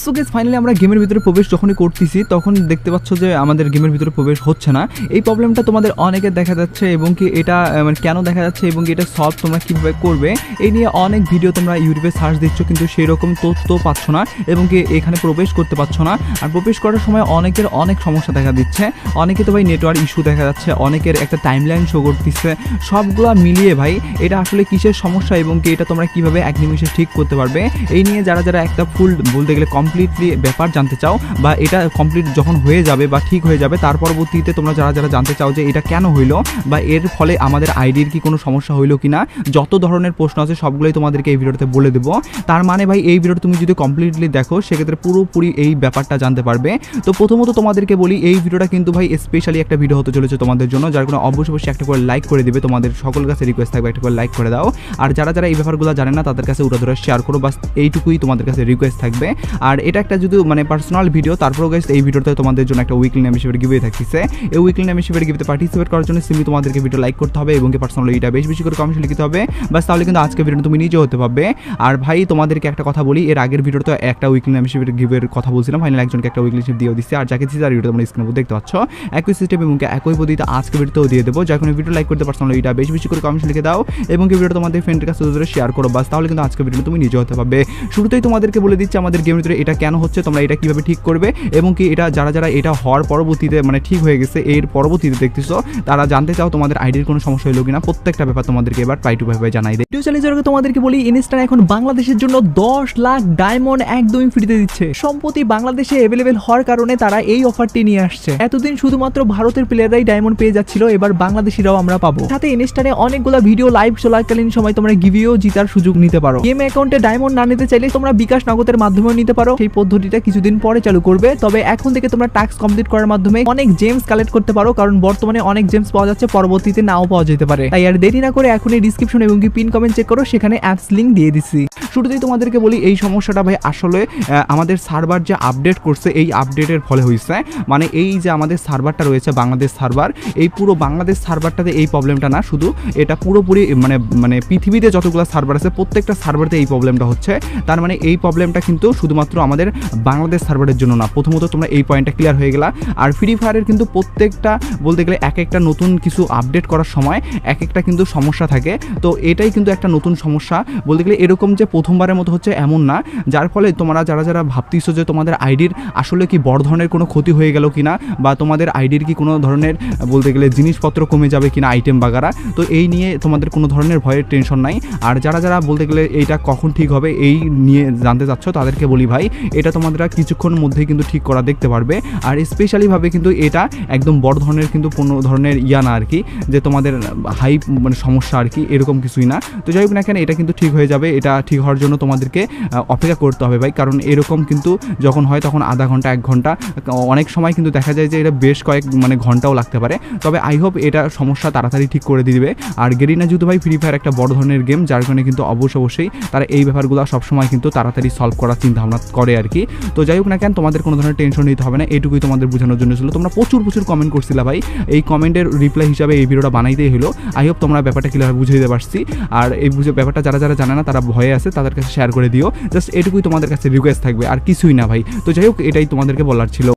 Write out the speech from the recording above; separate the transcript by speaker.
Speaker 1: So guys finally আমরা গেমের ভিতরে প্রবেশ যখনই করতেছি তখন দেখতে পাচ্ছ যে আমাদের গেমের ভিতরে প্রবেশ হচ্ছে না। এই প্রবলেমটা তোমাদের অনেকের দেখা যাচ্ছে এবং কি এটা মানে কেন দেখা যাচ্ছে এবং কি এটা সলভ তোমরা কীভাবে করবে এই নিয়ে অনেক ভিডিও তোমরা ইউটিউবে সার্চ দিচ্ছ কিন্তু সেই রকম তথ্য পাচ্ছ না এবং কি এখানে প্রবেশ করতে পারছো না। আর প্রবেশ করার সময় অনেকের অনেক সমস্যা দেখা দিচ্ছে, অনেকে তো ভাই নেটওয়ার্ক ইস্যু দেখা যাচ্ছে, অনেকের একটা টাইমলাইন শো করতেছে। সবগুলো মিলিয়ে ভাই এটা আসলে কিসের সমস্যা এবং কি এটা তোমরা কীভাবে এক নিমিষে ঠিক করতে পারবে এই নিয়ে যারা যারা একটা ফুল বলতে গেলে কমপ্লিটলি ব্যাপার জানতে চাও বা এটা কমপ্লিট যখন হয়ে যাবে বা ঠিক হয়ে যাবে তার পরবর্তীতে তোমরা যারা যারা জানতে চাও যে এটা কেন হইলো বা এর ফলে আমাদের আইডির কি কোনো সমস্যা হইলো কিনা, যত ধরনের প্রশ্ন আছে সবগুলোই তোমাদেরকে এই ভিডিওতে বলে দেবো। তার মানে ভাই এই ভিডিওটা তুমি যদি কমপ্লিটলি দেখো সেক্ষেত্রে পুরোপুরি এই ব্যাপারটা জানতে পারবে। তো প্রথমত তোমাদেরকে বলি এই ভিডিওটা কিন্তু ভাই স্পেশালি একটা ভিডিও হতে চলেছে তোমাদের জন্য, যার কোনো অবশ্যই একটা করে লাইক করে দিবে। তোমাদের সকলের কাছে রিকোয়েস্ট থাকবে একটা করে লাইক করে দাও। আর যারা যারা এই ব্যাপারগুলো জানে না তাদের কাছে উড়া ধরে শেয়ার করো, বাস এইটুকুই তোমাদের কাছে রিকোয়েস্ট থাকবে। আর এটা একটা যদি মানে পার্সোনাল ভিডিও, তারপরেও গাইস এই ভিডিওতে তোমাদের জন্য একটা উইকলি মেম্বারশিপের গিভওয়ে থাকছে। এই উইকলি মেম্বারশিপের গিভওয়েতে পার্টিসিপেট করার জন্য সিম্পলি তোমাদেরকে ভিডিও লাইক করতে হবে এবং পার্সোনালি এটা বেশি বেশি করে কমেন্ট লিখতে হবে, বাস তাহলে কিন্তু আজকে ভিডিও তুমি নিজে হতে পারবে। আর ভাই তোমাদেরকে একটা কথা বলি, এর আগের ভিডিওতে একটা উইকলি মেম্বারশিপের গিভওয়ের কথা বলছিলাম, ফাইনালি একজনকে একটা উইকলি মেম্বারশিপ দিয়ে দিচ্ছি। আর যাকে দিচ্ছি তার ভিডিও তোমরা স্ক্রিনে দেখতে পাচ্ছ একই সিস্টেম এবং একই পদ্ধতিতে আজকে ভিডিওতেও দিয়ে দেবো। যখন ভিডিও লাইক করতে পার্সোনালি এটা বেশি বেশি করে কমেন্ট লিখে দাও এবং ভিডিওটা তোমাদের ফ্রেন্ডের কাছে শেয়ার করো, বাস তাহলে কিন্তু আজকে ভিডিও তুমি নিজে হতে পারবে। শুরুতেই তোমাদেরকে বলে দিচ্ছি আমাদের গেমের ভিতরে এটা কেন হচ্ছে, তোমরা এটা কিভাবে ঠিক করবে এবং কি এটা যারা যারা এটা হওয়ার পরবর্তীতে মানে ঠিক হয়ে গেছে এর পরবর্তীতে দেখতেছো তারা জানতে চাও তোমাদের আইডির কোনো সমস্যা হলো কিনা, প্রত্যেকটা ব্যাপার তোমাদেরকে এবার ট্রাই টু ভাবে জানাই দেয়। ভিডিও চালিয়ে যাওয়ার আগে তোমাদেরকে বলি ইনস্টার এখন বাংলাদেশের জন্য 10 লাখ ডায়মন্ড একদমই ফ্রিতে দিচ্ছে। সম্প্রতি বাংলাদেশে অ্যাভেলেবেল হওয়ার কারণে তারা এই অফারটি নিয়ে আসছে। এতদিন শুধুমাত্র ভারতের প্লেয়াররাই ডায়মন্ড পেয়ে যাচ্ছিল, এবার বাংলাদেশিরাও আমরা পাবো। সাথে ইনস্টারে অনেকগুলো ভিডিও লাইভ চলাকালীন সময় তোমরা গিভওয়েও জিতার সুযোগ নিতে পারো। গেম অ্যাকাউন্টে ডায়মন্ড না নিতে চাইলে তোমরা বিকাশ নগদের মাধ্যমেও নিতে পারো। সেই পদ্ধতিটা কিছুদিন পরে চালু করবে, তবে এখন থেকে তোমরা টাস্ক কমপ্লিট করার মাধ্যমে অনেক জেমস কালেক্ট করতে পারো, কারণ বর্তমানে অনেক জেমস পাওয়া যাচ্ছে, পরবর্তীতে নাও পাওয়া যেতে পারে। তাই আর দেরি না করে এখনই ডিসক্রিপশন এবং কি পিন কমেন্ট চেক করো, সেখানে অ্যাপস লিংক দিয়ে দিচ্ছি। শুরুতেই তোমাদেরকে বলি এই সমস্যাটা ভাই আসলে আমাদের সার্ভার যে আপডেট করছে এই আপডেটের ফলে হয়েছে। মানে এই যে আমাদের সার্ভারটা রয়েছে বাংলাদেশ সার্ভার, এই পুরো বাংলাদেশ সার্ভারটাতে এই প্রবলেমটা না, শুধু এটা পুরোপুরি মানে পৃথিবীতে যতগুলো সার্ভার আছে প্রত্যেকটা সার্ভারতে এই প্রবলেমটা হচ্ছে। তার মানে এই প্রবলেমটা কিন্তু শুধুমাত্র আমাদের বাংলাদেশ সার্ভারের জন্য না, প্রথমত তোমরা এই পয়েন্টটা ক্লিয়ার হয়ে গেলা। আর ফ্রি ফায়ারের কিন্তু প্রত্যেকটা বলতে গেলে এক একটা নতুন কিছু আপডেট করার সময় এক একটা কিন্তু সমস্যা থাকে, তো এটাই কিন্তু একটা নতুন সমস্যা বলতে গেলে। এরকম যে প্রথমবারের মতো হচ্ছে এমন না, যার ফলে তোমরা যারা যারা ভাবতেছো যে তোমাদের আইডির আসলে কি বড় ধরনের কোনো ক্ষতি হয়ে গেল কিনা বা তোমাদের আইডির কি কোনো ধরনের বলতে গেলে জিনিসপত্র কমে যাবে কিনা আইটেম বাগারা, তো এই নিয়ে তোমাদের কোনো ধরনের ভয়ের টেনশন নাই। আর যারা যারা বলতে গেলে এইটা কখন ঠিক হবে এই নিয়ে জানতে চাচ্ছ তাদেরকে বলি ভাই এটা তোমরা কিছুক্ষণের মধ্যেই কিন্তু ঠিক করা দেখতে পারবে। আর স্পেশালিভাবে কিন্তু এটা একদম বড় ধরনের কিন্তু কোনো ধরনের না আর কি, যে তোমাদের হাই মানে সমস্যা আর কি, এরকম কিছুই না। তো যাই হোক না কেন এটা কিন্তু ঠিক হয়ে যাবে। এটা ঠিক হওয়ার জন্য তোমাদেরকে অপেক্ষা করতে হবে ভাই, কারণ এরকম কিন্তু যখন হয় তখন আধা ঘন্টা 1 ঘন্টা, অনেক সময় কিন্তু দেখা যায় যে এটা বেশ কয়েক মানে ঘন্টাও লাগতে পারে। তবে আই হোপ এটা সমস্যা তাড়াতাড়ি ঠিক করে দিবে। আর গেরিনা যেহেতু ভাই ফ্রি ফায়ার একটা বড় ধরনের গেম, যার কারণে কিন্তু অবশ্যই তারা এই ব্যাপারগুলো সবসময় কিন্তু তাড়াতাড়ি সলভ করার চিন্তা ভাবনা করে আর কি। তো যাই হোক না কেন তোমাদের কোনো ধরনের টেনশন নিতে হবে না, এইটুকুই তোমাদের বোঝানোর জন্য ছিল। তোমরা প্রচুর কমেন্ট করছিলা ভাই, এই কমেন্টের রিপ্লাই হিসাবে এই ভিডিওটা বানাইতেই হলো। আই হোপ তোমরা ব্যাপারটা ক্লিয়ার বুঝে দিতে পারছি। আর এই ব্যাপারটা যারা যারা জানে না তারা ভয়ে আছে তাদের কাছে শেয়ার করে দিও, জাস্ট এটুকুই তোমাদের কাছে রিকোয়েস্ট থাকবে, আর কিছুই না ভাই। তো যাই হোক এটাই তোমাদেরকে বলার ছিল।